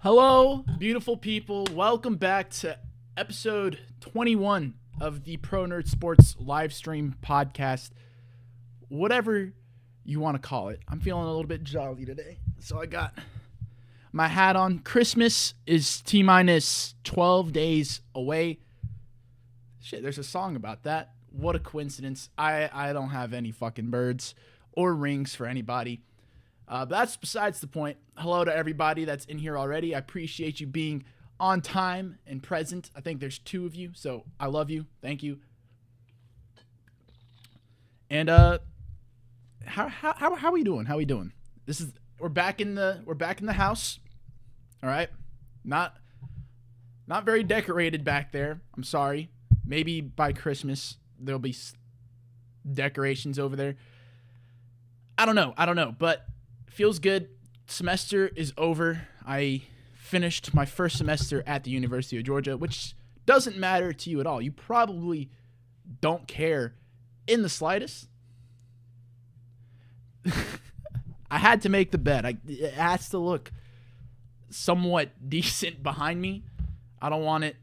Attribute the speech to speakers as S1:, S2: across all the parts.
S1: Hello, beautiful people. Welcome back to episode 21 of the Pro Nerd Sports live stream podcast. Whatever you want to call it. I'm feeling a little bit jolly today. So I got my hat on. Christmas is T-minus 12 days away. Shit, there's a song about that. What a coincidence. I don't have any fucking birds or rings for anybody. But that's besides the point. Hello to everybody that's in here already. I appreciate you being on time and present. I think there's 2 of you, so I love you. Thank you. And how are we doing? How are we doing? We're back in the house. All right, not very decorated back there. I'm sorry. Maybe by Christmas there'll be decorations over there. I don't know, but feels good. Semester is over. I finished my first semester at the University of Georgia, which doesn't matter to you at all. You probably don't care in the slightest. I had to make the bet. It has to look somewhat decent behind me. I don't want it,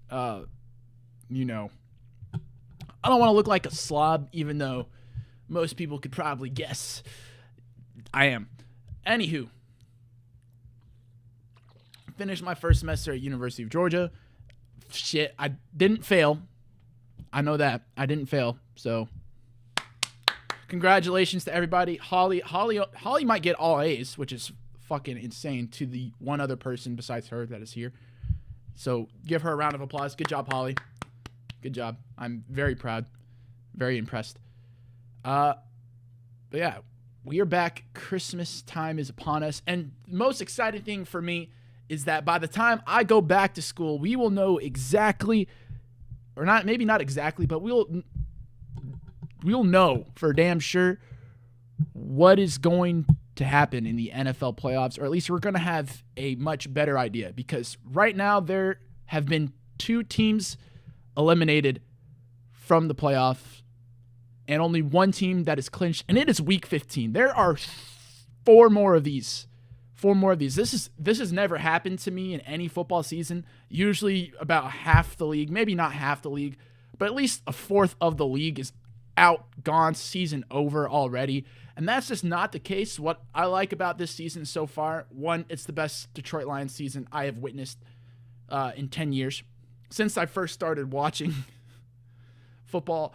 S1: I don't want to look like a slob, even though most people could probably guess I am. Anywho, finished my first semester at University of Georgia. Shit, I didn't fail. I know that. I didn't fail. So, congratulations to everybody. Holly might get all A's, which is fucking insane to the one other person besides her that is here. So, give her a round of applause. Good job, Holly. Good job. I'm very proud. Very impressed. But yeah, we are back. Christmas time is upon us. And the most exciting thing for me is that by the time I go back to school, we will know exactly, or not, maybe not exactly, but we'll know for damn sure what is going to happen in the NFL playoffs, or at least we're going to have a much better idea, because right now there have been 2 teams eliminated from the playoffs and only 1 team that is clinched, and it is week 15. There are 4 more of these. 4 more of these. This has never happened to me in any football season. Usually about half the league, maybe not half the league, but at least a fourth of the league is out, gone, season over already. And that's just not the case. What I like about this season so far, 1, it's the best Detroit Lions season I have witnessed in 10 years. Since I first started watching football,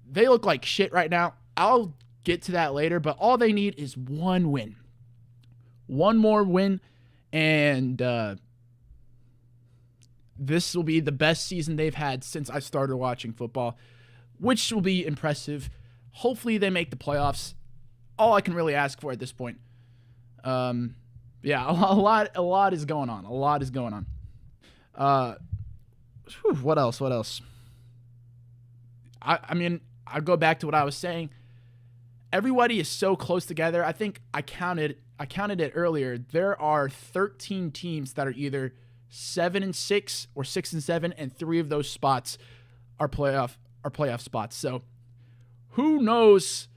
S1: they look like shit right now. I'll get to that later, but all they need is 1 win. 1 more win, and this will be the best season they've had since I started watching football, which will be impressive. Hopefully they make the playoffs. All I can really ask for at this point. Yeah, a lot is going on. A lot is going on. What else? I mean, I go back to what I was saying. Everybody is so close together. I think I counted it earlier. There are 13 teams that are either 7-6 or 6-7, and 3 of those spots are playoff spots. So who knows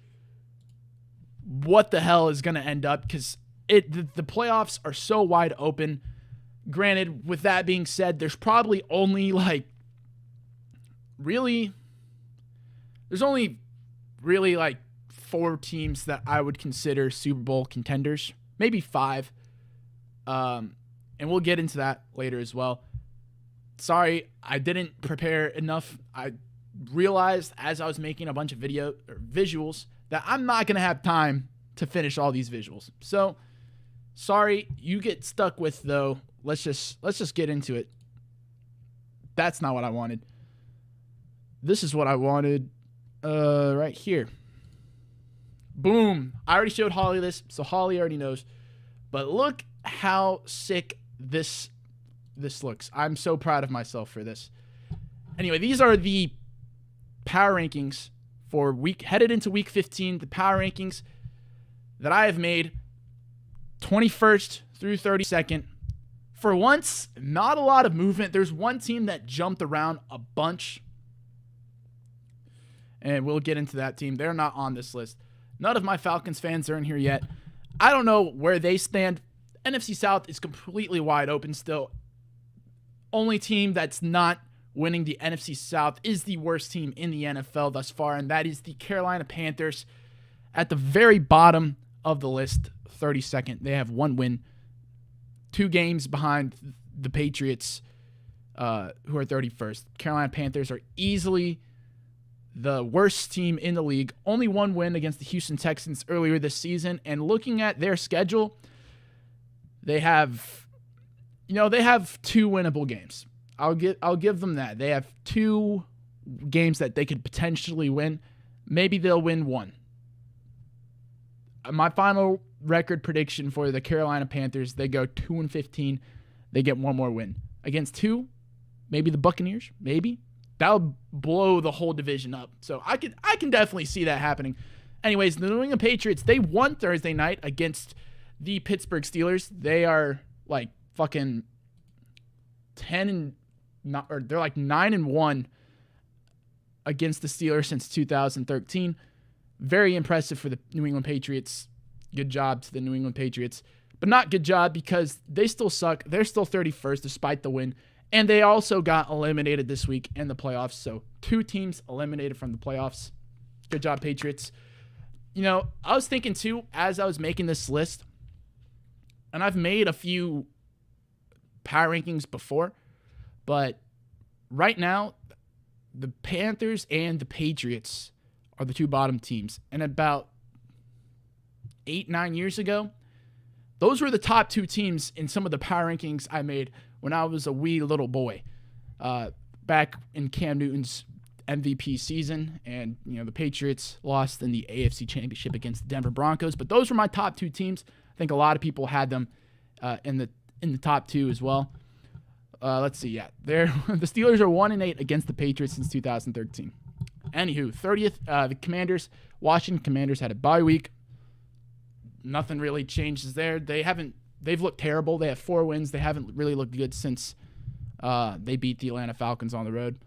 S1: what the hell is going to end up, because the playoffs are so wide open. Granted, with that being said, there's probably only there's only really 4 teams that I would consider Super Bowl contenders, maybe 5. And we'll get into that later as well. Sorry, I didn't prepare enough. I realized as I was making a bunch of visuals that I'm not going to have time to finish all these visuals. So, sorry, you get stuck with though. Let's just get into it. That's not what I wanted. This is what I wanted right here. Boom. I already showed Holly this, so Holly already knows. But look how sick this looks. I'm so proud of myself for this. Anyway, these are the power rankings for headed into week 15, the power rankings that I have made 21st through 32nd. For once, not a lot of movement. There's 1 team that jumped around a bunch, and we'll get into that team. They're not on this list. None of my Falcons fans are in here yet. I don't know where they stand. NFC South is completely wide open still. Only team that's not winning the NFC South is the worst team in the NFL thus far, and that is the Carolina Panthers at the very bottom of the list, 32nd. They have 1 win, 2 games behind the Patriots, who are 31st. Carolina Panthers are easily the worst team in the league. Only 1 win against the Houston Texans earlier this season, and looking at their schedule, they have 2 winnable games. I'll give them that. They have 2 games that they could potentially win. Maybe they'll win 1. My final record prediction for the Carolina Panthers, they go 2-15. They get 1 more win. Against who? Maybe the Buccaneers. Maybe. That'll blow the whole division up. So I can definitely see that happening. Anyways, the New England Patriots, they won Thursday night against the Pittsburgh Steelers. They are like fucking 9-1 against the Steelers since 2013. Very impressive for the New England Patriots. Good job to the New England Patriots. But not good job because they still suck. They're still 31st despite the win. And they also got eliminated this week in the playoffs. So 2 teams eliminated from the playoffs. Good job, Patriots. I was thinking too, as I was making this list, and I've made a few power rankings before, but right now, the Panthers and the Patriots are the 2 bottom teams. And about 8-9 years ago, those were the top 2 teams in some of the power rankings I made when I was a wee little boy, back in Cam Newton's MVP season. And, the Patriots lost in the AFC Championship against the Denver Broncos. But those were my top 2 teams. I think a lot of people had them in the top 2 as well. Let's see. Yeah, the Steelers are 1-8 against the Patriots since 2013. Anywho, 30th, the Commanders, Washington Commanders had a bye week. Nothing really changes there. They've looked terrible. They have 4 wins. They haven't really looked good since they beat the Atlanta Falcons on the road.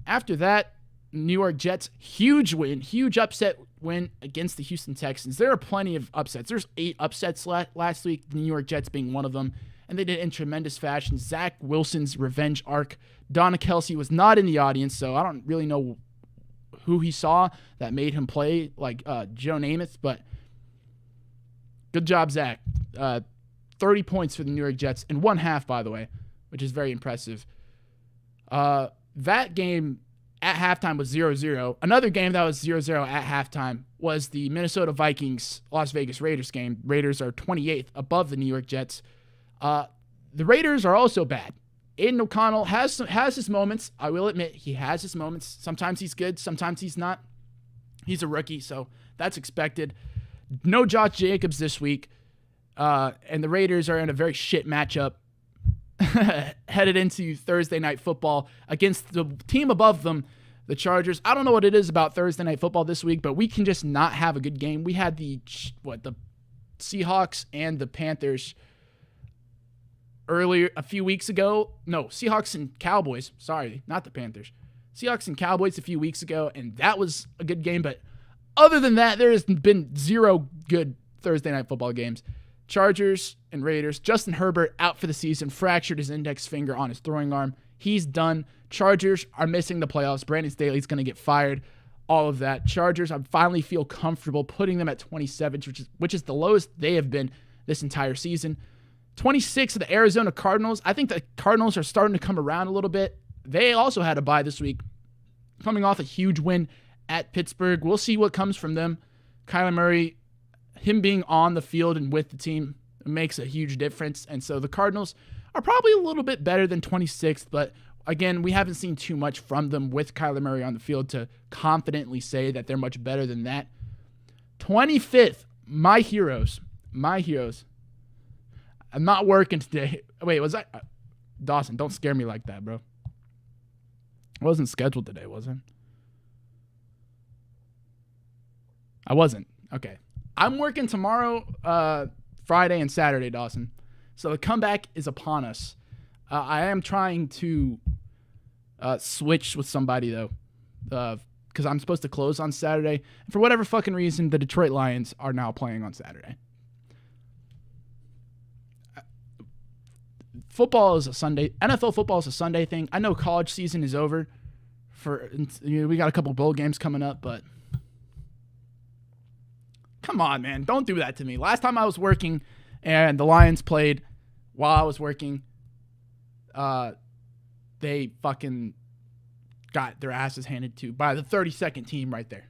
S1: After that, New York Jets, huge upset win against the Houston Texans. There are plenty of upsets. There's 8 upsets last week, the New York Jets being one of them, and they did it in tremendous fashion. Zach Wilson's revenge arc. Donna Kelsey was not in the audience, so I don't really know who he saw that made him play like Joe Namath, but good job, Zach. 30 points for the New York Jets in 1 half, by the way, which is very impressive. That game at halftime was 0-0. Another game that was 0-0 at halftime was the Minnesota Vikings Las Vegas Raiders game. Raiders are 28th above the New York Jets. The Raiders are also bad. Aiden O'Connell has his moments. I will admit he has his moments. Sometimes he's good, sometimes he's not. He's a rookie, so that's expected. No Josh Jacobs this week. And the Raiders are in a very shit matchup headed into Thursday Night Football against the team above them, the Chargers. I don't know what it is about Thursday Night Football this week, but we can just not have a good game. We had the Seahawks and the Panthers earlier a few weeks ago. No, Seahawks and Cowboys. Sorry, not the Panthers. Seahawks and Cowboys a few weeks ago, and that was a good game. But other than that, there has been 0 good Thursday Night Football games. Chargers and Raiders. Justin Herbert out for the season, fractured his index finger on his throwing arm. He's done. Chargers are missing the playoffs. Brandon Staley's going to get fired. All of that. Chargers, I finally feel comfortable putting them at 27, which is the lowest they have been this entire season. 26 of the Arizona Cardinals. I think the Cardinals are starting to come around a little bit. They also had a bye this week, coming off a huge win at Pittsburgh. We'll see what comes from them. Kyler Murray, him being on the field and with the team makes a huge difference. And so the Cardinals are probably a little bit better than 26th, but again, we haven't seen too much from them with Kyler Murray on the field to confidently say that they're much better than that. 25th, my heroes. I'm not working today. Wait, was I? Dawson, don't scare me like that, bro. I wasn't scheduled today, was I? I wasn't. Okay. I'm working tomorrow, Friday and Saturday, Dawson. So the comeback is upon us. I am trying to switch with somebody, though, because I'm supposed to close on Saturday. And for whatever fucking reason, the Detroit Lions are now playing on Saturday. football is a Sunday. NFL football is a Sunday thing. I know college season is over. We got a couple bowl games coming up, but come on, man. Don't do that to me. Last time I was working and the Lions played while I was working, they fucking got their asses handed to by the 32nd team right there.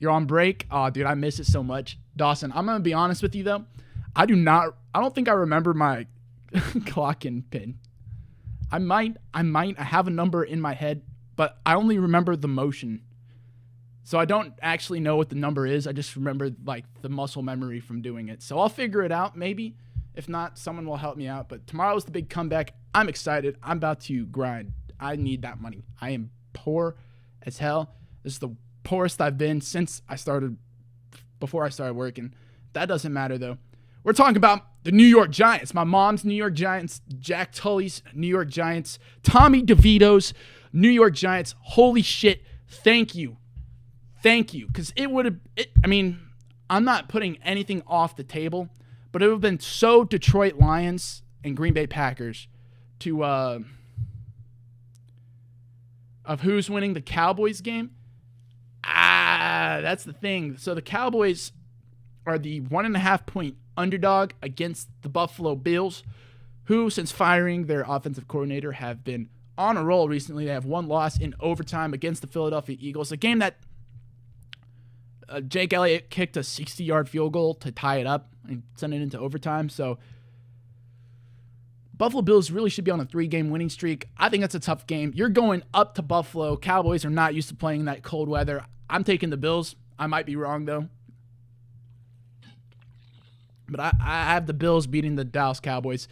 S1: You're on break? Oh, dude, I miss it so much. Dawson, I'm going to be honest with you, though. I don't think I remember my clock and pin. I have a number in my head, but I only remember the motion. So I don't actually know what the number is. I just remember like the muscle memory from doing it. So I'll figure it out maybe. If not, someone will help me out. But tomorrow's the big comeback. I'm excited. I'm about to grind. I need that money. I am poor as hell. This is the poorest I've been before I started working. That doesn't matter though. We're talking about the New York Giants. My mom's New York Giants, Jack Tully's New York Giants, Tommy DeVito's New York Giants. Holy shit. Thank you. Because I'm not putting anything off the table, but it would have been so Detroit Lions and Green Bay Packers to, of who's winning the Cowboys game. That's the thing. So the Cowboys are the 1.5 point underdog against the Buffalo Bills, who, since firing their offensive coordinator, have been on a roll recently. They have one loss in overtime against the Philadelphia Eagles, a game that Jake Elliott kicked a 60-yard field goal to tie it up and send it into overtime. So Buffalo Bills really should be on a 3-game winning streak. I think that's a tough game. You're going up to Buffalo. Cowboys are not used to playing in that cold weather. I'm taking the Bills. I might be wrong, though. But I have the Bills beating the Dallas Cowboys.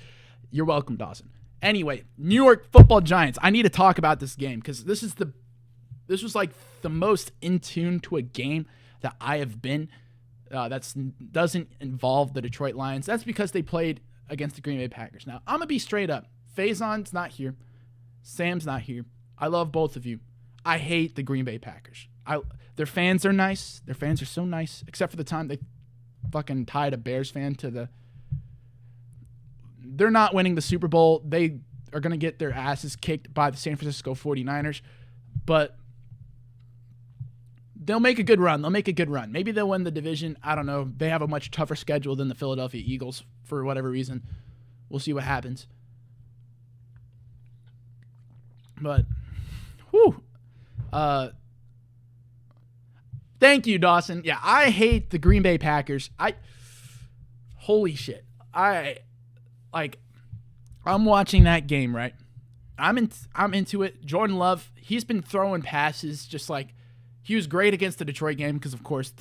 S1: You're welcome, Dawson. Anyway, New York Football Giants. I need to talk about this game because this was like the most in tune to a game that I have been. That doesn't involve the Detroit Lions. That's because they played against the Green Bay Packers. Now, I'm going to be straight up. Faison's not here. Sam's not here. I love both of you. I hate the Green Bay Packers. Their fans are nice. Their fans are so nice, except for the time they fucking tied a Bears fan to they're not winning the Super Bowl. They are going to get their asses kicked by the San Francisco 49ers, but they'll make a good run. Maybe they'll win the division. I don't know. They have a much tougher schedule than the Philadelphia Eagles for whatever reason. We'll see what happens. But, whew. Thank you, Dawson. Yeah, I hate the Green Bay Packers. Holy shit. I'm watching that game, right? I'm into it. Jordan Love, he's been throwing passes just like he was great against the Detroit game because, of course,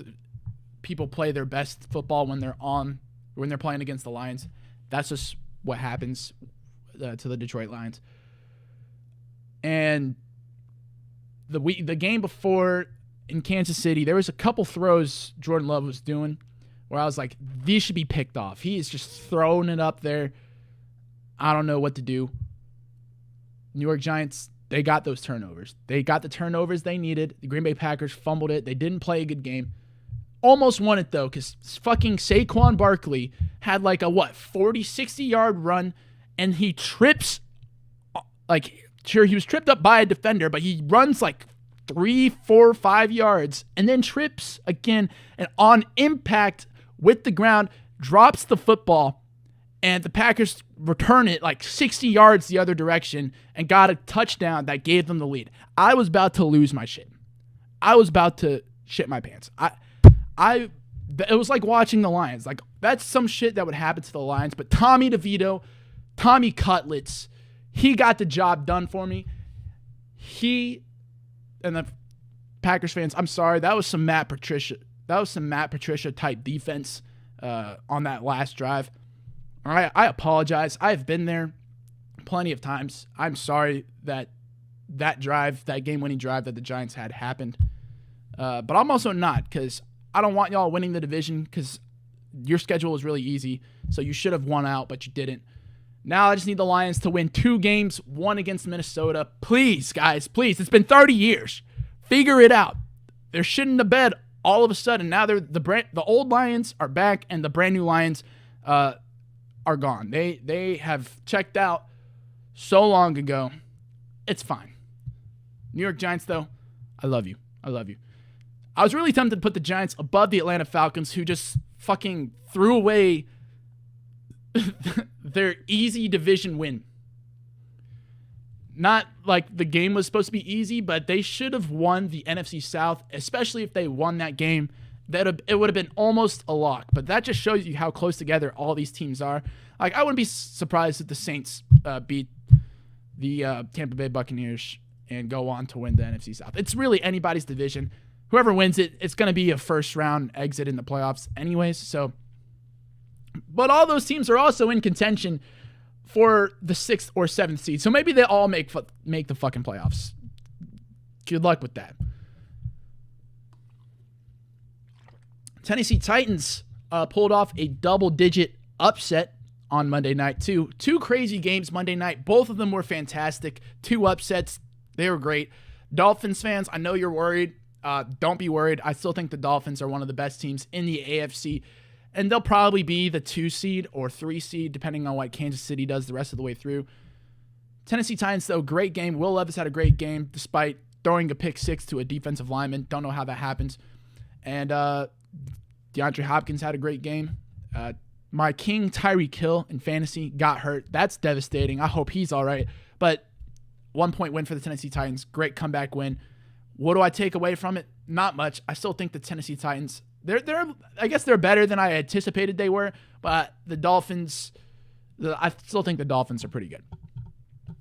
S1: people play their best football when they're playing against the Lions. That's just what happens to the Detroit Lions. And the game before in Kansas City, there was a couple throws Jordan Love was doing where I was like, these should be picked off. He is just throwing it up there. I don't know what to do. New York Giants, they got those turnovers. They got the turnovers they needed. The Green Bay Packers fumbled it. They didn't play a good game. Almost won it, though, because fucking Saquon Barkley had like a, 40, 60-yard run, and he trips. Sure, he was tripped up by a defender, but he runs like 3, 4, 5 yards and then trips again, and on impact with the ground, drops the football, and the Packers return it like 60 yards the other direction and got a touchdown that gave them the lead. I was about to lose my shit. I was about to shit my pants. It was like watching the Lions. Like, that's some shit that would happen to the Lions, but Tommy DeVito, Tommy Cutlets, he got the job done for me. He and the Packers fans, I'm sorry, that was some Matt Patricia type defense on that last drive. All right, I apologize. I've been there plenty of times. I'm sorry that game-winning drive that the Giants had happened. But I'm also not, because I don't want y'all winning the division, because your schedule is really easy, so you should have won out, but you didn't. Now I just need the Lions to win 2 games, one against Minnesota. Please, guys, please. It's been 30 years. Figure it out. They're shitting the bed all of a sudden. Now the old Lions are back, and the brand new Lions are are gone. They have checked out so long ago. It's fine. New York Giants, though, I love you. I love you. I was really tempted to put the Giants above the Atlanta Falcons, who just fucking threw away their easy division win. Not like the game was supposed to be easy, but they should have won the NFC South, especially if they won that game. It would have been almost a lock. But that just shows you how close together all these teams are. Like, I wouldn't be surprised if the Saints beat the Tampa Bay Buccaneers and go on to win the NFC South. It's really anybody's division. Whoever wins it, it's going to be a first-round exit in the playoffs anyways. So, but all those teams are also in contention for the 6th or 7th seed. So maybe they all make the fucking playoffs. Good luck with that. Tennessee Titans pulled off a double-digit upset on Monday night, too. 2 crazy games Monday night. Both of them were fantastic. 2 upsets. They were great. Dolphins fans, I know you're worried. Don't be worried. I still think the Dolphins are one of the best teams in the AFC, and they'll probably be the 2 seed or 3 seed, depending on what Kansas City does the rest of the way through. Tennessee Titans, though, great game. Will Levis had a great game, despite throwing a pick 6 to a defensive lineman. Don't know how that happens. And DeAndre Hopkins had a great game. My king, Tyreek Hill, in fantasy, got hurt. That's devastating. I hope he's all right. But 1-point win for the Tennessee Titans. Great comeback win. What do I take away from it? Not much. I still think the Tennessee Titans, I guess they're better than I anticipated they were, but the Dolphins, I still think the Dolphins are pretty good.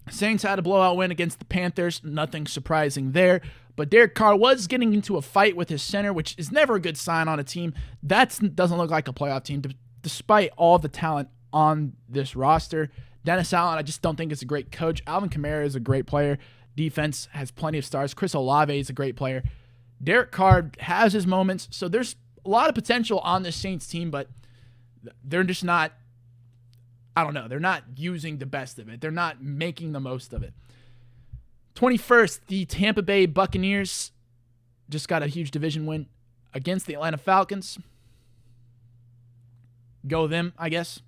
S1: Saints had a blowout win against the Panthers. Nothing surprising there. But Derek Carr was getting into a fight with his center, which is never a good sign on a team. That doesn't look like a playoff team, despite all the talent on this roster. Dennis Allen, I just don't think is a great coach. Alvin Kamara is a great player. Defense has plenty of stars. Chris Olave is a great player. Derek Carr has his moments, so there's a lot of potential on this Saints team, but they're just not, I don't know, they're not using the best of it. They're not making the most of it. 21st, the Tampa Bay Buccaneers just got a huge division win against the Atlanta Falcons. Go them, I guess.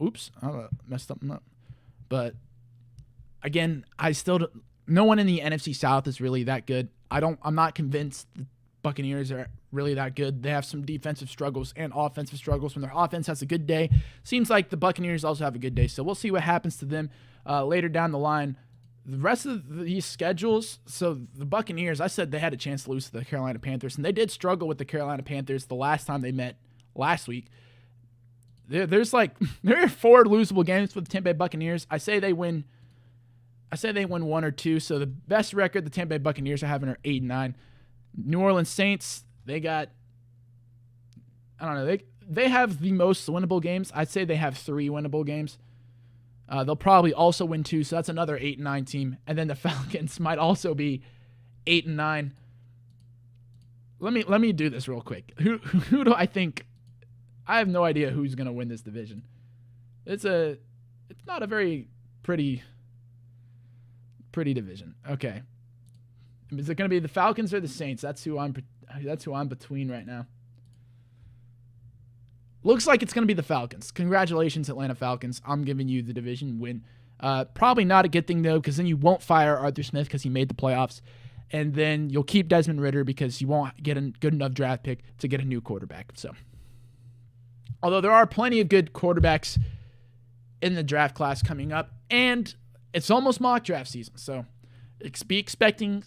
S1: Oops, I messed something up. But again, no one in the NFC South is really that good. I'm not convinced the Buccaneers are really that good. They have some defensive struggles and offensive struggles. When their offense has a good day, seems like the Buccaneers also have a good day. So we'll see what happens to them later down the line. The rest of these schedules, so the Buccaneers, I said they had a chance to lose to the Carolina Panthers, and they did struggle with the Carolina Panthers the last time they met last week. There are 4 losable games for the Tampa Bay Buccaneers. I say they win 1 or 2. So the best record the Tampa Bay Buccaneers are having are 8-9. New Orleans Saints, they got, I don't know, they have the most winnable games. I'd say they have 3 winnable games. They'll probably also win 2, so that's another 8-9 team. And then the Falcons might also be 8-9. Let me do this real quick. Who do I think? I have no idea who's going to win this division. It's not a very pretty division. Okay. Is it going to be the Falcons or the Saints? That's who I'm between right now. Looks like it's going to be the Falcons. Congratulations, Atlanta Falcons. I'm giving you the division win. Probably not a good thing, though, because then you won't fire Arthur Smith because he made the playoffs. And then you'll keep Desmond Ridder because you won't get a good enough draft pick to get a new quarterback. So, although there are plenty of good quarterbacks in the draft class coming up, and it's almost mock draft season, so be expecting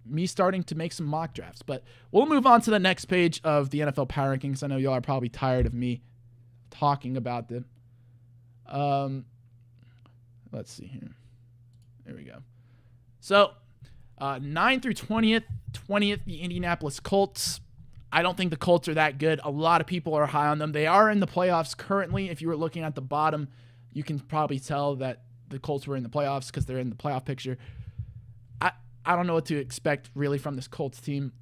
S1: me starting to make some mock drafts. But we'll move on to the next page of the NFL Power Rankings. I know y'all are probably tired of me talking about them. Let's see here. There we go. So, 9 through 20th. 20th, the Indianapolis Colts. I don't think the Colts are that good. A lot of people are high on them. They are in the playoffs currently. If you were looking at the bottom, you can probably tell that the Colts were in the playoffs because they're in the playoff picture. I don't know what to expect really from this Colts team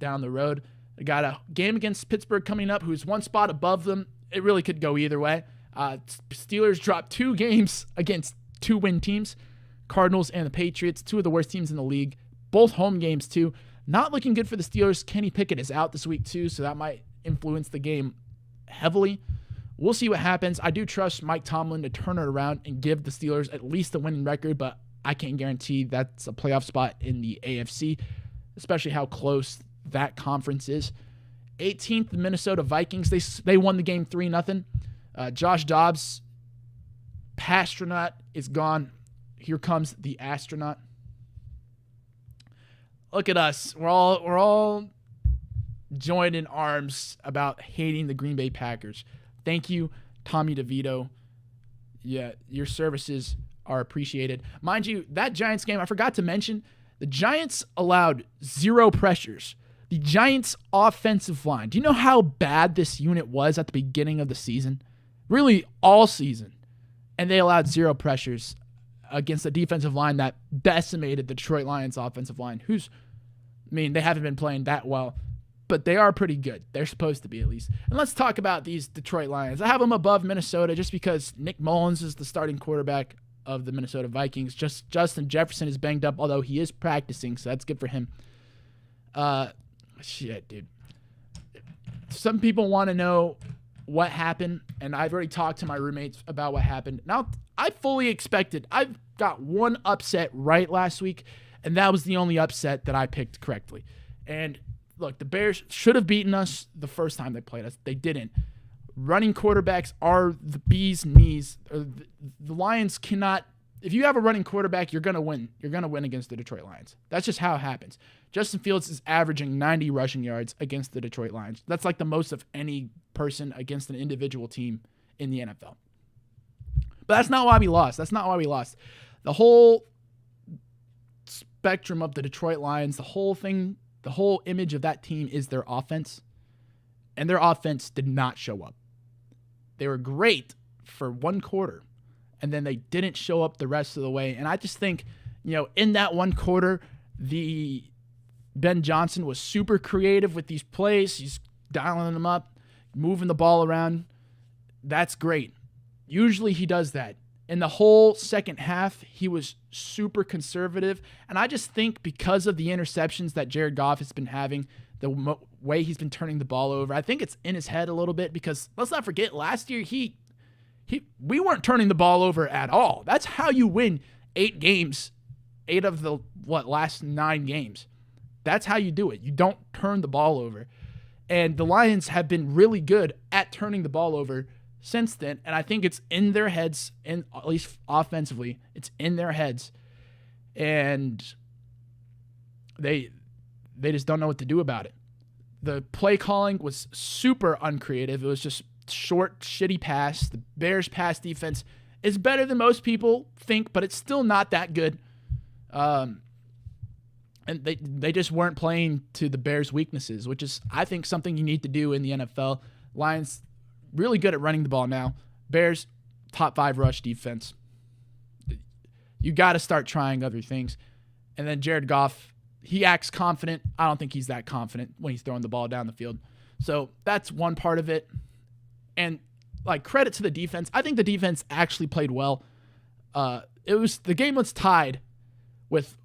S1: down the road. They got a game against Pittsburgh coming up, who's 1 spot above them. It really could go either way. Steelers dropped 2 games against 2-win teams, Cardinals and the Patriots, 2 of the worst teams in the league. Both home games, too. Not looking good for the Steelers. Kenny Pickett is out this week, too, so that might influence the game heavily. We'll see what happens. I do trust Mike Tomlin to turn it around and give the Steelers at least a winning record, but I can't guarantee that's a playoff spot in the AFC, especially how close that conference is. 18th, the Minnesota Vikings. They won the game 3-0. Josh Dobbs, Pastronaut, is gone. Here comes the astronaut. Look at us. We're all joined in arms about hating the Green Bay Packers. Thank you, Tommy DeVito. Yeah, your services are appreciated. Mind you, that Giants game, I forgot to mention, the Giants allowed 0 pressures. The Giants' offensive line, do you know how bad this unit was at the beginning of the season? Really, all season. And they allowed 0 pressures against a defensive line that decimated the Detroit Lions' offensive line, they haven't been playing that well, but they are pretty good. They're supposed to be, at least. And let's talk about these Detroit Lions. I have them above Minnesota just because Nick Mullins is the starting quarterback of the Minnesota Vikings. Just Justin Jefferson is banged up, although he is practicing, so that's good for him. Shit, dude. Some people want to know what happened, and I've already talked to my roommates about what happened. Now, I fully expected. I got one upset right last week, and that was the only upset that I picked correctly. And look, the Bears should have beaten us the first time they played us. They didn't. Running quarterbacks are the bee's knees. The Lions cannot. If you have a running quarterback, you're going to win. You're going to win against the Detroit Lions. That's just how it happens. Justin Fields is averaging 90 rushing yards against the Detroit Lions. That's like the most of any person against an individual team in the NFL. But that's not why we lost. The whole spectrum of the Detroit Lions, the whole image of that team is their offense. And their offense did not show up. They were great for one quarter, and then they didn't show up the rest of the way. And I just think, in that one quarter, Ben Johnson was super creative with these plays. He's dialing them up, moving the ball around. That's great. Usually he does that. In the whole second half, he was super conservative. And I just think because of the interceptions that Jared Goff has been having, the way he's been turning the ball over, I think it's in his head a little bit because let's not forget last year we weren't turning the ball over at all. That's how you win 8 games, 8 of the last 9 games. That's how you do it. You don't turn the ball over. And the Lions have been really good at turning the ball over since then, and I think it's in their heads, and at least offensively, it's in their heads, and they just don't know what to do about it. The play calling was super uncreative. It was just short, shitty pass. The Bears' pass defense is better than most people think, but it's still not that good. And they just weren't playing to the Bears' weaknesses, which is, I think, something you need to do in the NFL. Lions really good at running the ball now. Bears, top 5 rush defense. You got to start trying other things. And then Jared Goff, he acts confident. I don't think he's that confident when he's throwing the ball down the field. So that's one part of it. And credit to the defense. I think the defense actually played well. The game was tied with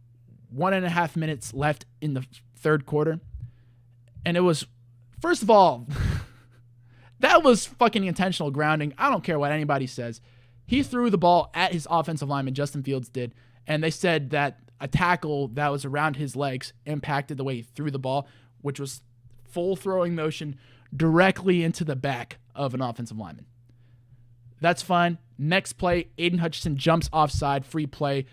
S1: 1.5 minutes left in the third quarter. And it was, first of all, that was fucking intentional grounding. I don't care what anybody says. He threw the ball at his offensive lineman, Justin Fields did, and they said that a tackle that was around his legs impacted the way he threw the ball, which was full throwing motion directly into the back of an offensive lineman. That's fine. Next play, Aiden Hutchinson jumps offside, free play.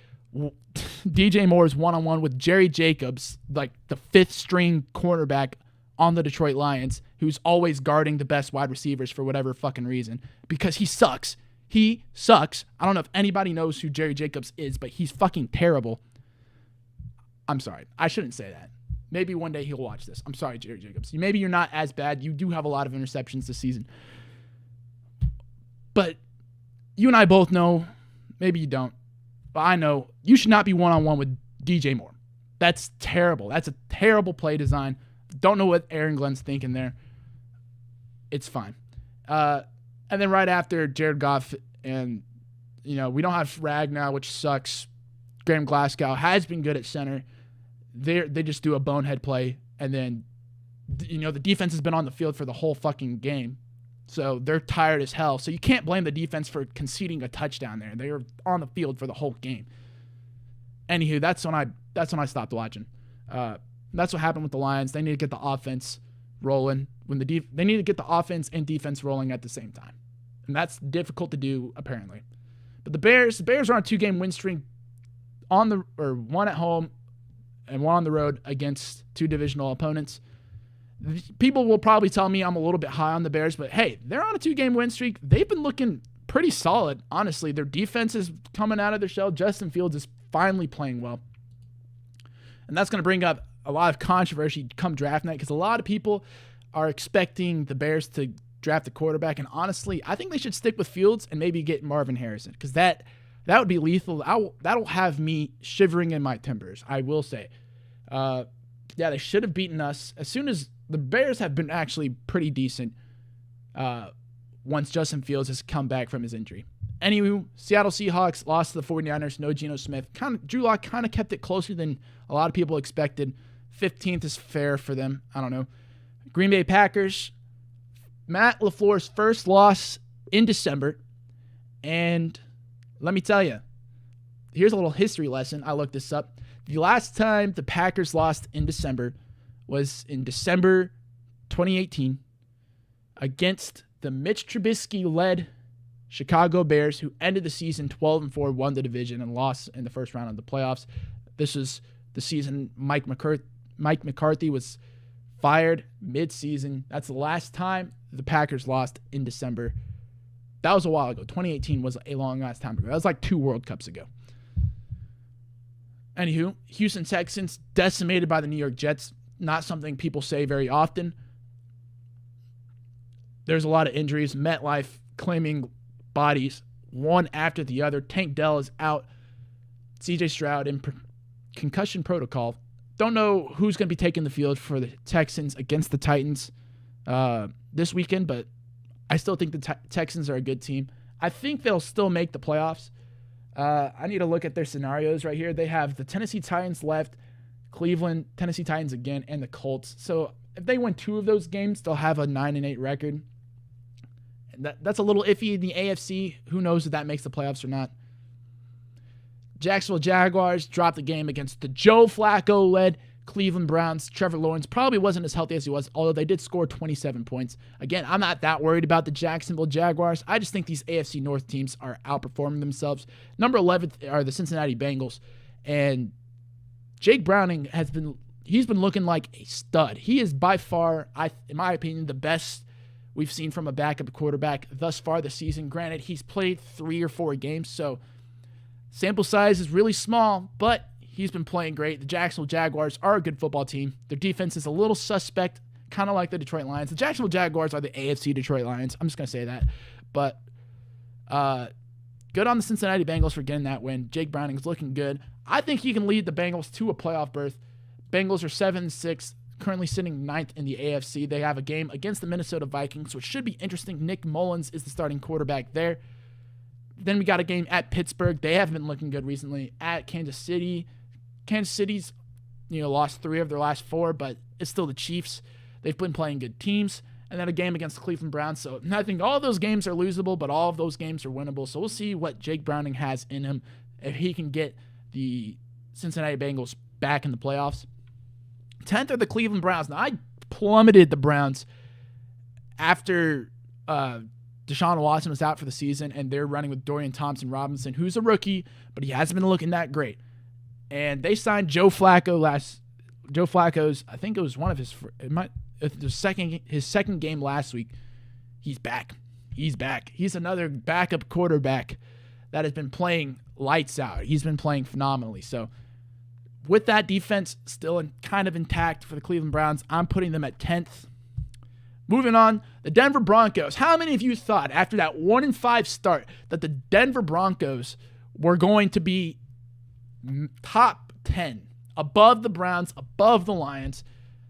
S1: DJ Moore is one-on-one with Jerry Jacobs, the 5th string cornerback on the Detroit Lions, who's always guarding the best wide receivers for whatever fucking reason, because he sucks. He sucks. I don't know if anybody knows who Jerry Jacobs is, but he's fucking terrible. I'm sorry. I shouldn't say that. Maybe one day he'll watch this. I'm sorry, Jerry Jacobs. Maybe you're not as bad. You do have a lot of interceptions this season. But you and I both know, maybe you don't, but I know you should not be one-on-one with DJ Moore. That's terrible. That's a terrible play design. Don't know what Aaron Glenn's thinking there. It's fine. And then right after, Jared Goff, and, we don't have Rag now, which sucks. Graham Glasgow has been good at center. They just do a bonehead play, and then, the defense has been on the field for the whole fucking game. So they're tired as hell. So you can't blame the defense for conceding a touchdown there. They were on the field for the whole game. Anywho, that's when I stopped watching. That's what happened with the Lions. They need to get the offense rolling. They need to get the offense and defense rolling at the same time. And that's difficult to do, apparently. But the Bears are on a 2-game win streak, one at home and one on the road against 2 divisional opponents. People will probably tell me I'm a little bit high on the Bears, but hey, they're on a 2-game win streak. They've been looking pretty solid, honestly. Their defense is coming out of their shell. Justin Fields is finally playing well. And that's going to bring up a lot of controversy come draft night because a lot of people are expecting the Bears to draft a quarterback. And honestly, I think they should stick with Fields and maybe get Marvin Harrison because that would be lethal. That'll have me shivering in my timbers, I will say. They should have beaten us as soon as the Bears have been actually pretty decent once Justin Fields has come back from his injury. Anyway, Seattle Seahawks lost to the 49ers. No Geno Smith. Drew Lock kind of kept it closer than a lot of people expected. 15th is fair for them. I don't know. Green Bay Packers. Matt LaFleur's first loss in December. And let me tell you, here's a little history lesson. I looked this up. The last time the Packers lost in December was in December 2018 against the Mitch Trubisky-led Chicago Bears, who ended the season 12-4, won the division, and lost in the first round of the playoffs. This was the season Mike McCarthy was fired mid-season. That's the last time the Packers lost in December. That was a while ago. 2018 was a long last time ago. That was like 2 World Cups ago. Anywho, Houston Texans decimated by the New York Jets. Not something people say very often. There's a lot of injuries. MetLife claiming bodies one after the other. Tank Dell is out. CJ Stroud in concussion protocol. Don't know who's going to be taking the field for the Texans against the Titans this weekend, but I still think the Texans are a good team. I think they'll still make the playoffs. I need to look at their scenarios right here. They have the Tennessee Titans left, Cleveland, Tennessee Titans again, and the Colts. So if they win 2 of those games, they'll have a 9-8 record. And that's a little iffy in the AFC. Who knows if that makes the playoffs or not. Jacksonville Jaguars dropped the game against the Joe Flacco-led Cleveland Browns. Trevor Lawrence probably wasn't as healthy as he was, although they did score 27 points. Again, I'm not that worried about the Jacksonville Jaguars. I just think these AFC North teams are outperforming themselves. Number 11 are the Cincinnati Bengals. And Jake Browning he's been looking like a stud. He is by far, in my opinion, the best we've seen from a backup quarterback thus far this season. Granted, he's played 3 or 4 games, so sample size is really small, but he's been playing great. The Jacksonville Jaguars are a good football team. Their defense is a little suspect, kind of like the Detroit Lions. The Jacksonville Jaguars are the AFC Detroit Lions. I'm just going to say that. But good on the Cincinnati Bengals for getting that win. Jake Browning's looking good. I think he can lead the Bengals to a playoff berth. Bengals are 7-6, currently sitting 9th in the AFC. They have a game against the Minnesota Vikings, which should be interesting. Nick Mullins is the starting quarterback there. Then we got a game at Pittsburgh. They haven't been looking good recently. At Kansas City. Kansas City's, lost 3 of their last 4, but it's still the Chiefs. They've been playing good teams. And then a game against the Cleveland Browns. So I think all of those games are losable, but all of those games are winnable. So we'll see what Jake Browning has in him if he can get the Cincinnati Bengals back in the playoffs. 10th are the Cleveland Browns. Now, I plummeted the Browns after Deshaun Watson was out for the season, and they're running with Dorian Thompson-Robinson, who's a rookie, but he hasn't been looking that great. And they signed Joe Flacco Joe Flacco's, I think it was one of his second game last week. He's back. He's another backup quarterback that has been playing lights out. He's been playing phenomenally. So with that defense still kind of intact for the Cleveland Browns, I'm putting them at 10th. Moving on, the Denver Broncos. How many of you thought after that 1-5 start that the Denver Broncos were going to be top 10, above the Browns, above the Lions?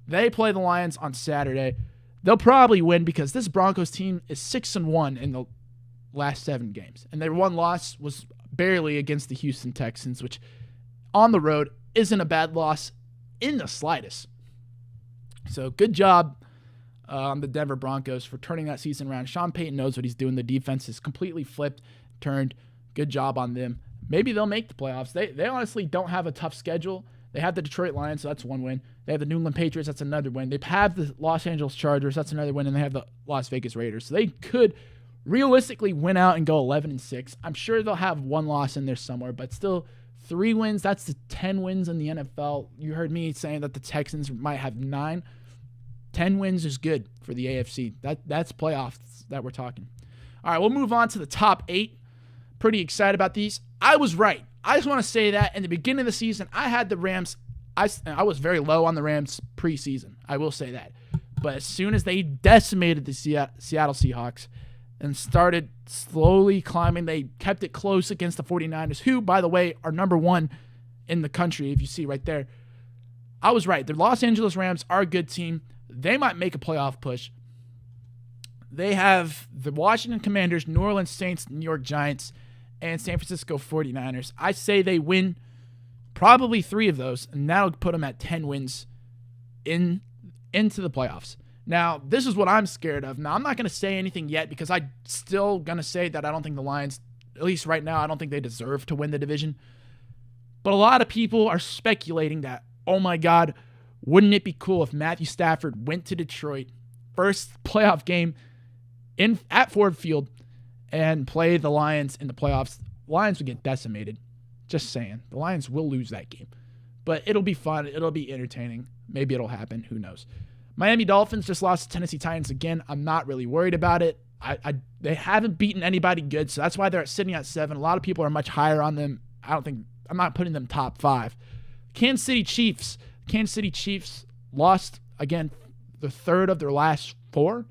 S1: They play the Lions on Saturday. They'll probably win because this Broncos team is 6-1 in the last 7 games. And their one loss was barely against the Houston Texans, which on the road isn't a bad loss in the slightest. So good job on the Denver Broncos for turning that season around. Sean Payton knows what he's doing. The defense is completely flipped, turned. Good job on them. Maybe they'll make the playoffs. They honestly don't have a tough schedule. They have the Detroit Lions, so that's one win. They have the New England Patriots, that's another win. They have the Los Angeles Chargers, that's another win, and they have the Las Vegas Raiders. So they could realistically win out and go 11-6. I'm sure they'll have one loss in there somewhere, but still 3 wins. That's the 10 wins in the NFL. You heard me saying that the Texans might have 9. 10 wins is good for the AFC. That's playoffs that we're talking. All right, we'll move on to the top 8. Pretty excited about these. I was right. I just want to say that in the beginning of the season, I had the Rams. I was very low on the Rams preseason. I will say that. But as soon as they decimated the Seattle Seahawks and started slowly climbing, they kept it close against the 49ers, who, by the way, are number 1 in the country, if you see right there. I was right. The Los Angeles Rams are a good team. They might make a playoff push. They have the Washington Commanders, New Orleans Saints, New York Giants, and San Francisco 49ers. I say they win probably 3 of those, and that'll put them at 10 wins into the playoffs. Now, this is what I'm scared of. Now, I'm not going to say anything yet because I'm still going to say that I don't think the Lions, at least right now, I don't think they deserve to win the division. But a lot of people are speculating that, oh my God, wouldn't it be cool if Matthew Stafford went to Detroit, first playoff game at Ford Field, and play the Lions in the playoffs? Lions would get decimated. Just saying. The Lions will lose that game. But it'll be fun. It'll be entertaining. Maybe it'll happen. Who knows? Miami Dolphins just lost to Tennessee Titans again. I'm not really worried about it. They haven't beaten anybody good, so that's why they're sitting at 7. A lot of people are much higher on them. I'm not putting them top 5. Kansas City Chiefs lost, again, the 3rd of their last 4.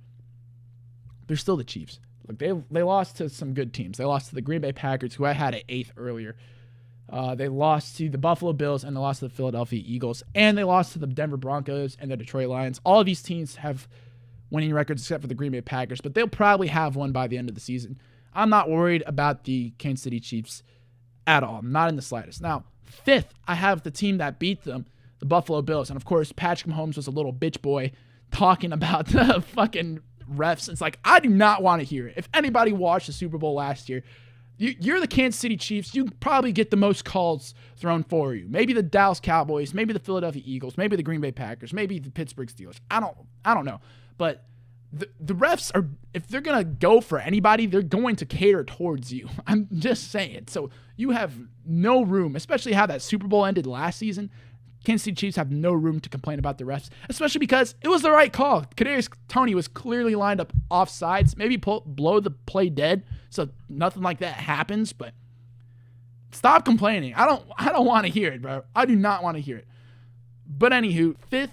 S1: They're still the Chiefs. Look, they lost to some good teams. They lost to the Green Bay Packers, who I had at 8th earlier. They lost to the Buffalo Bills, and they lost to the Philadelphia Eagles, and they lost to the Denver Broncos and the Detroit Lions. All of these teams have winning records except for the Green Bay Packers, but they'll probably have one by the end of the season. I'm not worried about the Kansas City Chiefs at all, not in the slightest. Now, 5th, I have the team that beat them, the Buffalo Bills, and of course, Patrick Mahomes was a little bitch boy talking about the fucking refs. It's like, I do not want to hear it. If anybody watched the Super Bowl last year, you're the Kansas City Chiefs. You probably get the most calls thrown for you. Maybe the Dallas Cowboys, maybe the Philadelphia Eagles, maybe the Green Bay Packers, maybe the Pittsburgh Steelers. I don't know. But the refs are, if they're going to go for anybody, they're going to cater towards you. I'm just saying. So you have no room, especially how that Super Bowl ended last season. Kansas City Chiefs have no room to complain about the refs, especially because it was the right call. Kadarius Toney was clearly lined up off sides. Maybe blow the play dead so nothing like that happens, but stop complaining. I don't want to hear it, bro. I do not want to hear it. But anywho, 5th,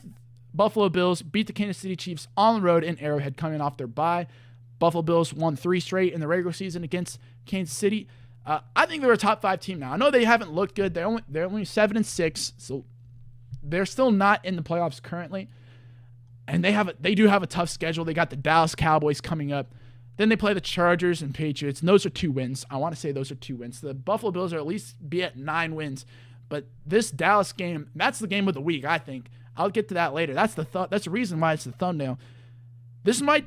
S1: Buffalo Bills beat the Kansas City Chiefs on the road in Arrowhead coming off their bye. Buffalo Bills won 3 straight in the regular season against Kansas City. I think they're a top 5 team now. I know they haven't looked good. They're only 7-6, so they're still not in the playoffs currently, and they do have a tough schedule. They got the Dallas Cowboys coming up. Then they play the Chargers and Patriots, and those are 2 wins. I want to say those are 2 wins. The Buffalo Bills are at least be at 9 wins, but this Dallas game, that's the game of the week, I think. I'll get to that later. That's the reason why it's the thumbnail. This might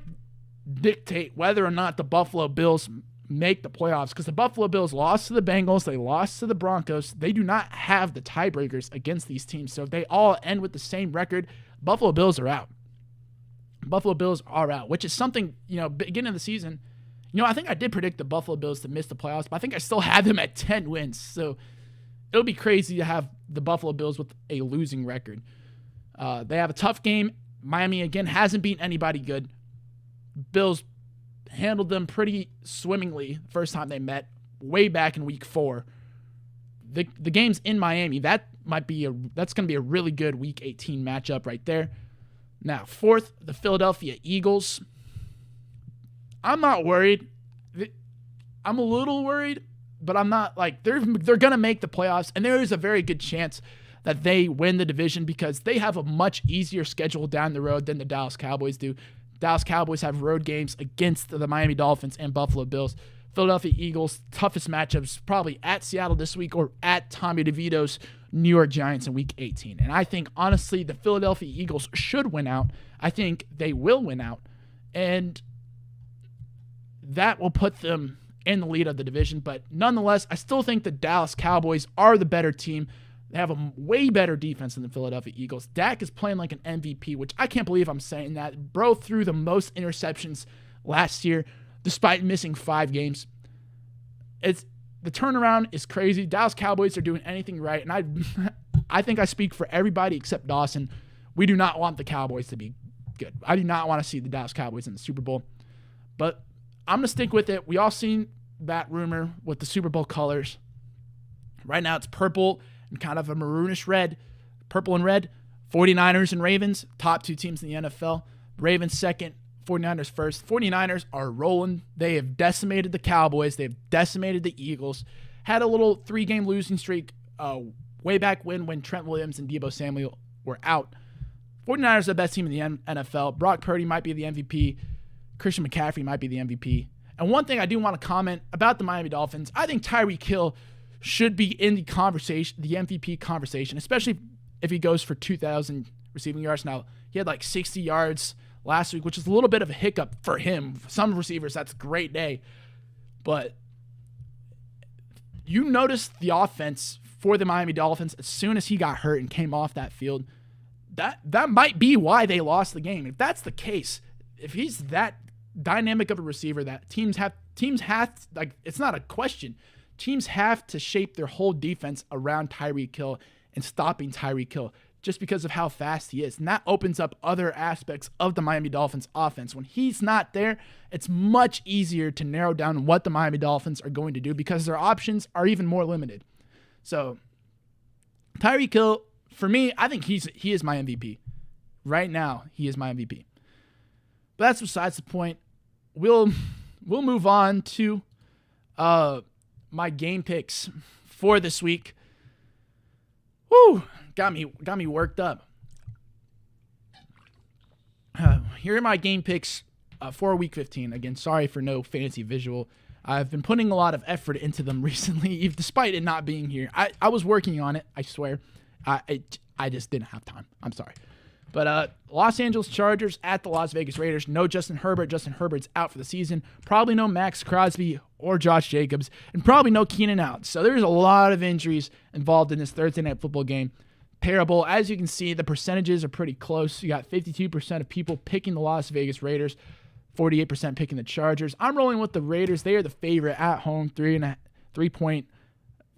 S1: dictate whether or not the Buffalo Bills make the playoffs, because the Buffalo Bills lost to the Bengals, they lost to the Broncos. They do not have the tiebreakers against these teams. So if they all end with the same record, Buffalo Bills are out. Buffalo Bills are out, which is something, beginning of the season, I think I did predict the Buffalo Bills to miss the playoffs, but I think I still had them at 10 wins. So it'll be crazy to have the Buffalo Bills with a losing record. They have a tough game. Miami, again, hasn't beaten anybody good. Bills handled them pretty swimmingly the first time they met, way back in week 4. The game's in Miami. That's going to be a really good week 18 matchup right there. Now, 4th, the Philadelphia Eagles. I'm not worried. I'm a little worried, but I'm not they're going to make the playoffs, and there is a very good chance that they win the division because they have a much easier schedule down the road than the Dallas Cowboys do. Dallas Cowboys have road games against the Miami Dolphins and Buffalo Bills. Philadelphia Eagles, toughest matchups probably at Seattle this week or at Tommy DeVito's New York Giants in Week 18. And I think, honestly, the Philadelphia Eagles should win out. I think they will win out. And that will put them in the lead of the division. But nonetheless, I still think the Dallas Cowboys are the better team. They have a way better defense than the Philadelphia Eagles. Dak is playing like an MVP, which I can't believe I'm saying that. Bro threw the most interceptions last year, despite missing 5 games. The turnaround is crazy. Dallas Cowboys are doing anything right, and I think I speak for everybody except Dawson. We do not want the Cowboys to be good. I do not want to see the Dallas Cowboys in the Super Bowl, but I'm going to stick with it. We all seen that rumor with the Super Bowl colors. Right now it's purple and kind of a maroonish red. Purple and red. 49ers and Ravens, top 2 teams in the NFL. Ravens second, 49ers first. 49ers are rolling. They have decimated the Cowboys. They have decimated the Eagles. Had a little 3-game losing streak way back when Trent Williams and Deebo Samuel were out. 49ers are the best team in the NFL. Brock Purdy might be the MVP. Christian McCaffrey might be the MVP. And one thing I do want to comment about the Miami Dolphins, I think Tyreek Hill should be in the conversation, the MVP conversation, especially if he goes for 2,000 receiving yards. Now, he had like 60 yards last week, which is a little bit of a hiccup for him. For some receivers, that's a great day. But you noticed the offense for the Miami Dolphins as soon as he got hurt and came off that field. That might be why they lost the game. If that's the case, if he's that dynamic of a receiver that teams have like, it's not a question. Teams have to shape their whole defense around Tyreek Hill and stopping Tyreek Hill just because of how fast he is. And that opens up other aspects of the Miami Dolphins offense. When he's not there, it's much easier to narrow down what the Miami Dolphins are going to do because their options are even more limited. So Tyreek Hill, for me, I think he is my MVP. Right now, he is my MVP. But that's besides the point. We'll move on to my game picks for this week. Woo! Got me worked up. Here are my game picks for Week 15. Again, sorry for no fancy visual. I've been putting a lot of effort into them recently, despite it not being here. I was working on it, I swear. I just didn't have time. I'm sorry. But Los Angeles Chargers at the Las Vegas Raiders. No Justin Herbert. Justin Herbert's out for the season. Probably no Max Crosby or Josh Jacobs. And probably no Keenan Allen. So there's a lot of injuries involved in this Thursday night football game. Terrible. As you can see, the percentages are pretty close. You got 52% of people picking the Las Vegas Raiders. 48% picking the Chargers. I'm rolling with the Raiders. They are the favorite at home. 3-point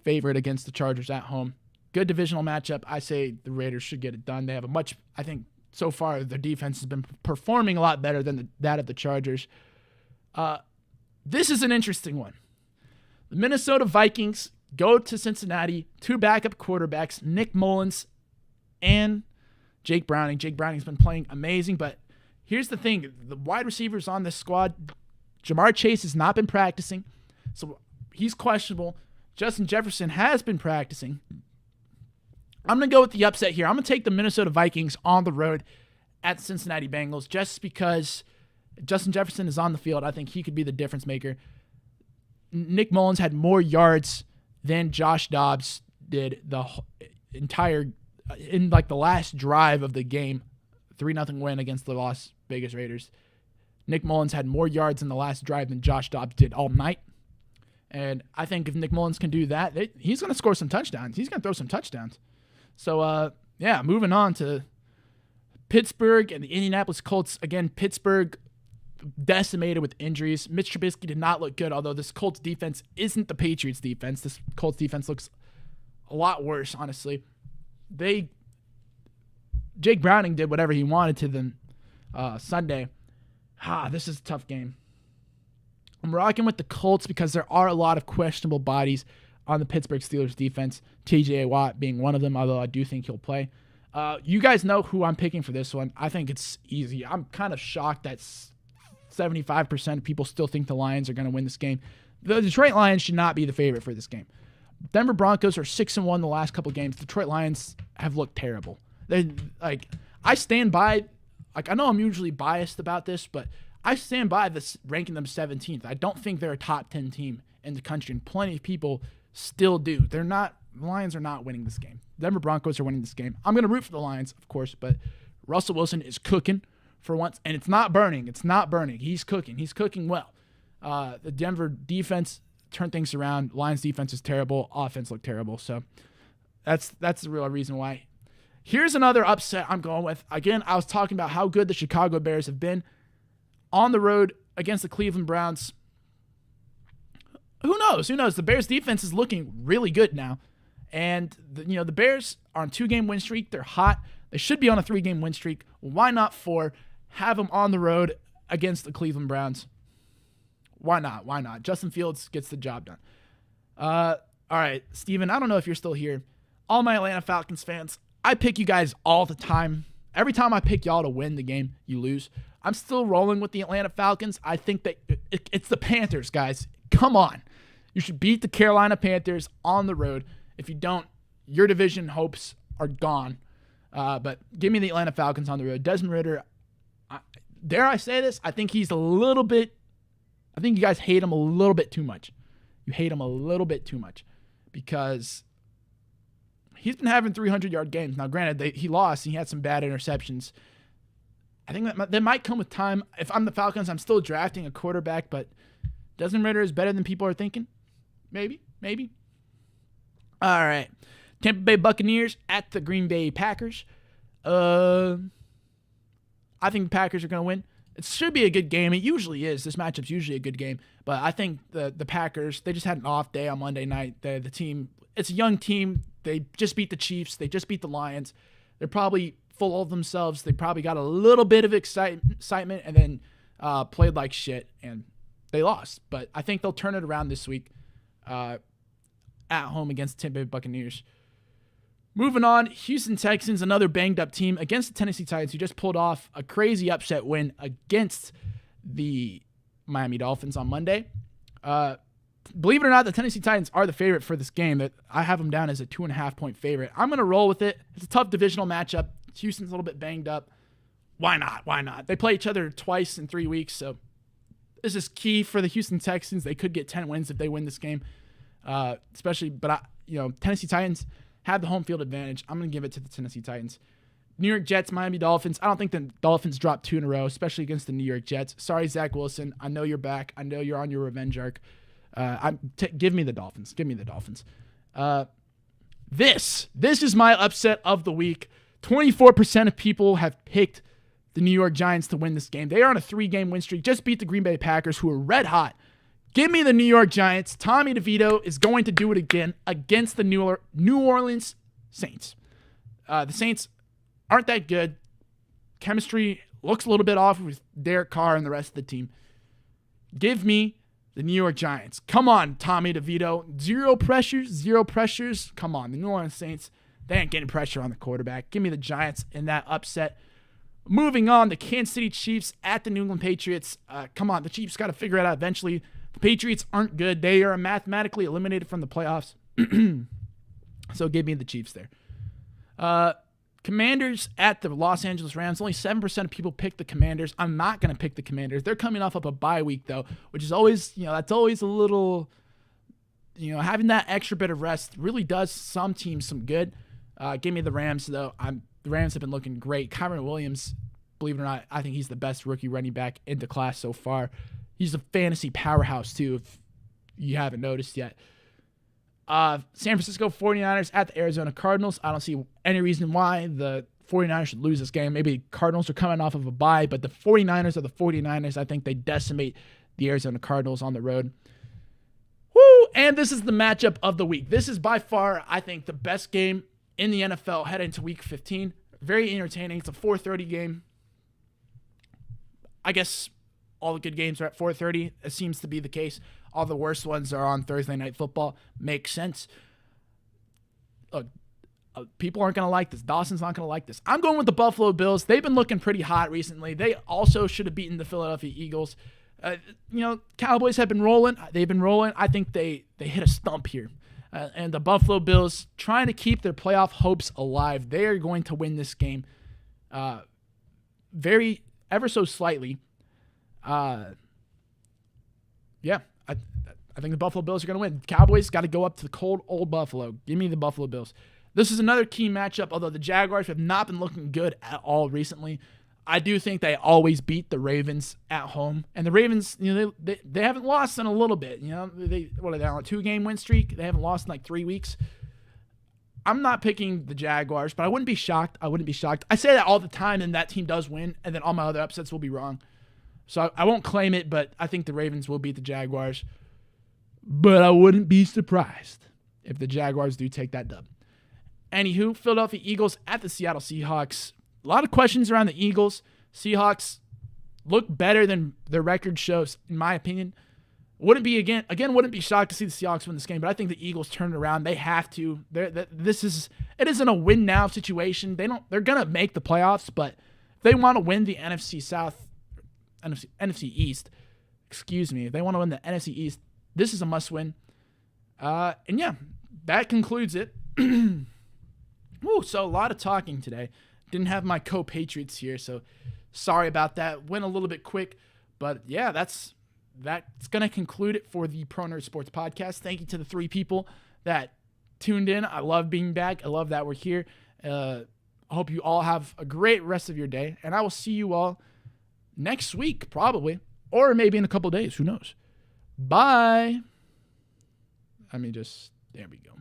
S1: favorite against the Chargers at home. Good divisional matchup. I say the Raiders should get it done. They have I think so far their defense has been performing a lot better than that of the Chargers. This is an interesting one. The Minnesota Vikings go to Cincinnati. 2 backup quarterbacks, Nick Mullins and Jake Browning. Jake Browning's been playing amazing, but here's the thing. The wide receivers on this squad, Jamar Chase has not been practicing, so he's questionable. Justin Jefferson has been practicing. I'm going to go with the upset here. I'm going to take the Minnesota Vikings on the road at the Cincinnati Bengals just because Justin Jefferson is on the field. I think he could be the difference maker. Nick Mullins had more yards than Josh Dobbs did the entire in like the last drive of the game. 3-0 win against the Las Vegas Raiders. Nick Mullins had more yards in the last drive than Josh Dobbs did all night. And I think if Nick Mullins can do that, he's going to score some touchdowns. He's going to throw some touchdowns. So, moving on to Pittsburgh and the Indianapolis Colts. Again, Pittsburgh decimated with injuries. Mitch Trubisky did not look good, although this Colts defense isn't the Patriots defense. This Colts defense looks a lot worse, honestly. Jake Browning did whatever he wanted to them Sunday. This is a tough game. I'm rocking with the Colts because there are a lot of questionable bodies on the Pittsburgh Steelers defense, TJ Watt being one of them, although I do think he'll play. You guys know who I'm picking for this one. I think it's easy. I'm kind of shocked that 75% of people still think the Lions are going to win this game. The Detroit Lions should not be the favorite for this game. Denver Broncos are 6-1 the last couple games. Detroit Lions have looked terrible. I stand by, I know I'm usually biased about this, but I stand by this ranking them 17th. I don't think they're a top 10 team in the country, and plenty of people still do. They're not The Lions are not winning this game. Denver Broncos are winning this game. I'm going to root for the Lions, of course, but Russell Wilson is cooking for once, and it's not burning. It's not burning. He's cooking. He's cooking well. The Denver defense turned things around. Lions defense is terrible. Offense looked terrible. So that's the real reason why. Here's another upset I'm going with. Again, I was talking about how good the Chicago Bears have been on the road against the Cleveland Browns. Who knows? The Bears defense is looking really good now. And, the Bears are on a 2-game win streak. They're hot. They should be on a 3-game win streak. Why not 4? Have them on the road against the Cleveland Browns. Why not? Why not? Justin Fields gets the job done. All right, Steven, I don't know if you're still here. All my Atlanta Falcons fans, I pick you guys all the time. Every time I pick y'all to win the game, you lose. I'm still rolling with the Atlanta Falcons. I think that it's the Panthers, guys. Come on. You should beat the Carolina Panthers on the road. If you don't, your division hopes are gone. But give me the Atlanta Falcons on the road. Desmond Ridder, dare I say this? I think he's a little bit – I think you guys hate him a little bit too much. You hate him a little bit too much because he's been having 300-yard games. Now, granted, he lost and he had some bad interceptions. I think that might come with time. If I'm the Falcons, I'm still drafting a quarterback, but Desmond Ridder is better than people are thinking. Maybe. All right. Tampa Bay Buccaneers at the Green Bay Packers. I think the Packers are going to win. It should be a good game. It usually is. This matchup's usually a good game. But I think the Packers, they just had an off day on Monday night. The team, it's a young team. They just beat the Chiefs. They just beat the Lions. They're probably full of themselves. They probably got a little bit of excitement and then played like shit, and they lost. But I think they'll turn it around this week at home against the Tampa Bay Buccaneers. Moving on, Houston Texans, another banged-up team against the Tennessee Titans, who just pulled off a crazy upset win against the Miami Dolphins on Monday. Believe it or not, the Tennessee Titans are the favorite for this game. I have them down as a 2.5-point favorite. I'm going to roll with it. It's a tough divisional matchup. Houston's a little bit banged up. Why not? They play each other twice in 3 weeks, so this is key for the Houston Texans. They could get 10 wins if they win this game, especially. But Tennessee Titans have the home field advantage. I'm going to give it to the Tennessee Titans. New York Jets, Miami Dolphins. I don't think the Dolphins dropped 2 in a row, especially against the New York Jets. Sorry, Zach Wilson. I know you're back. I know you're on your revenge arc. Give me the Dolphins. Give me the Dolphins. This is my upset of the week. 24% of people have picked the New York Giants to win this game. They are on a 3-game win streak. Just beat the Green Bay Packers, who are red hot. Give me the New York Giants. Tommy DeVito is going to do it again against the New Orleans Saints. The Saints aren't that good. Chemistry looks a little bit off with Derek Carr and the rest of the team. Give me the New York Giants. Come on, Tommy DeVito. Zero pressures. Come on, the New Orleans Saints, they ain't getting pressure on the quarterback. Give me the Giants in that upset. Moving on, the Kansas City Chiefs at the New England Patriots. Come on, the Chiefs got to figure it out eventually. The Patriots aren't good. They are mathematically eliminated from the playoffs. So give me the Chiefs there. Commanders at the Los Angeles Rams. Only 7% of people pick the Commanders. I'm not going to pick the Commanders. They're coming off of a bye week, though, which is always, that's always a little, having that extra bit of rest really does some teams some good. Give me the Rams, though. The Rams have been looking great. Kyron Williams, believe it or not, I think he's the best rookie running back in the class so far. He's a fantasy powerhouse, too, if you haven't noticed yet. San Francisco 49ers at the Arizona Cardinals. I don't see any reason why the 49ers should lose this game. Maybe Cardinals are coming off of a bye, but the 49ers are the 49ers. I think they decimate the Arizona Cardinals on the road. Woo! And this is the matchup of the week. This is by far, I think, the best game in the NFL heading into Week 15. Very entertaining. It's a 4:30 game. I guess all the good games are at 4:30. It seems to be the case. All the worst ones are on Thursday Night Football. Makes sense. Look, people aren't going to like this. Dawson's not going to like this. I'm going with the Buffalo Bills. They've been looking pretty hot recently. They also should have beaten the Philadelphia Eagles. Cowboys have been rolling. They've been rolling. I think they hit a stump here. And the Buffalo Bills, trying to keep their playoff hopes alive, they are going to win this game ever so slightly. I I think the Buffalo Bills are going to win. Cowboys got to go up to the cold, old Buffalo. Give me the Buffalo Bills. This is another key matchup, although the Jaguars have not been looking good at all recently. I do think they always beat the Ravens at home. And the Ravens, they haven't lost in a little bit. They on a 2-game win streak? They haven't lost in like 3 weeks. I'm not picking the Jaguars, but I wouldn't be shocked. I say that all the time, and that team does win, and then all my other upsets will be wrong. So I won't claim it, but I think the Ravens will beat the Jaguars. But I wouldn't be surprised if the Jaguars do take that dub. Anywho, Philadelphia Eagles at the Seattle Seahawks. A lot of questions around the Eagles. Seahawks look better than their record shows, in my opinion. Wouldn't be shocked to see the Seahawks win this game, but I think the Eagles turn it around. They have to. It isn't a win now situation. They're gonna make the playoffs, but if they want to win the NFC East, if they want to win the NFC East, this is a must win. And yeah, that concludes it. So a lot of talking today. Didn't have my co-Patriots here, so sorry about that. Went a little bit quick, but yeah, that's going to conclude it for the Pro Nerd Sports Podcast. Thank you to the 3 people that tuned in. I love being back. I love that we're here. I hope you all have a great rest of your day, and I will see you all next week, probably, or maybe in a couple days. Who knows? Bye. There we go.